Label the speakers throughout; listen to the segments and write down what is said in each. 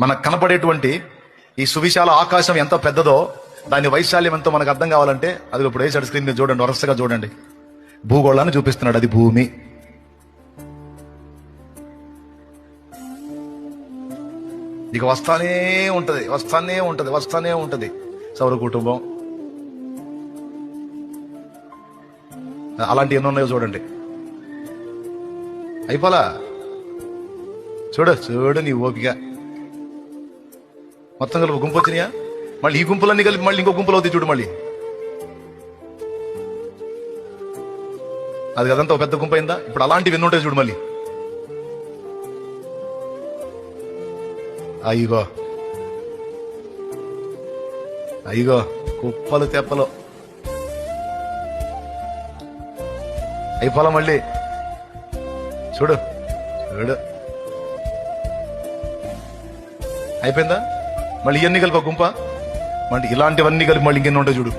Speaker 1: మనకు కనపడేటువంటి ఈ సువిశాల ఆకాశం ఎంత పెద్దదో దాని వైశాల్యం ఎంతో మనకు అర్థం కావాలంటే అది ఇప్పుడు వేసాడు స్క్రీన్ మీద చూడండి, వరుసగా చూడండి. భూగోళాన్ని చూపిస్తున్నాడు, అది భూమి. ఇక వస్తానే ఉంటది సౌర కుటుంబం, అలాంటి ఎన్నో ఉన్నాయో చూడండి. అయిపోలా, చూడు నీ ఓపిక. మొత్తం కలిపి గుంపు వచ్చినాయా? మళ్ళీ ఈ గుంపులన్నీ కలిపి మళ్ళీ ఇంకో గుంపులు అవుతాయి చూడు. మళ్ళీ అది కదంతా ఒక పెద్ద గుంపు అయిందా? ఇప్పుడు అలాంటివి ఎన్ని ఉంటాయి చూడు. మళ్ళీ అయ్యో కుప్పలు తెప్పలు అయిపోలా. మళ్ళీ చూడు అయిపోయిందా? మళ్ళీ ఇవన్నీ కలిపి ఒక గుంప, మళ్ళీ ఇలాంటివన్నీ కలిపి మళ్ళీ ఇంకెన్ని ఉంటాయి చూడు.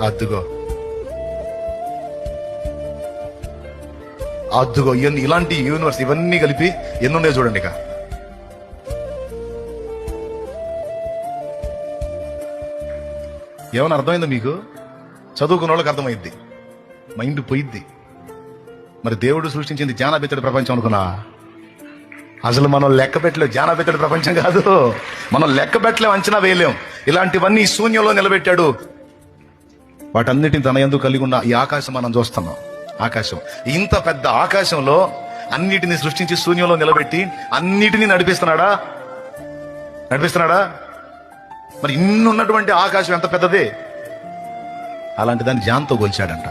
Speaker 1: అద్దుగో ఇవన్నీ, ఇలాంటి యూనివర్స్ ఇవన్నీ కలిపి ఎన్ని ఉన్నాయో చూడండి. ఇక ఏమైనా అర్థమైందా మీకు? చదువుకున్న వాళ్ళకి అర్థమైద్ది, మైండ్ పోయిద్ది. మరి దేవుడు సృష్టించింది జానబెత్తడి ప్రపంచం అనుకున్నా? అసలు మనం లెక్క పెట్టలేం. జానబెత్తడి ప్రపంచం కాదు, మనం లెక్క పెట్టలేం, అంచనా వేయలేం. ఇలాంటివన్నీ శూన్యంలో నిలబెట్టాడు. వాటన్నిటిని తన యందు కలిగి ఉన్న ఈ ఆకాశం మనం చూస్తున్నాం. ఆకాశం, ఇంత పెద్ద ఆకాశంలో అన్నిటిని సృష్టించి శూన్యంలో నిలబెట్టి అన్నిటినీ నడిపిస్తున్నాడా? మరి ఇన్నున్నటువంటి ఆకాశం ఎంత పెద్దదే. అలాంటి దాన్ని జాన్తో గొలిచాడంట.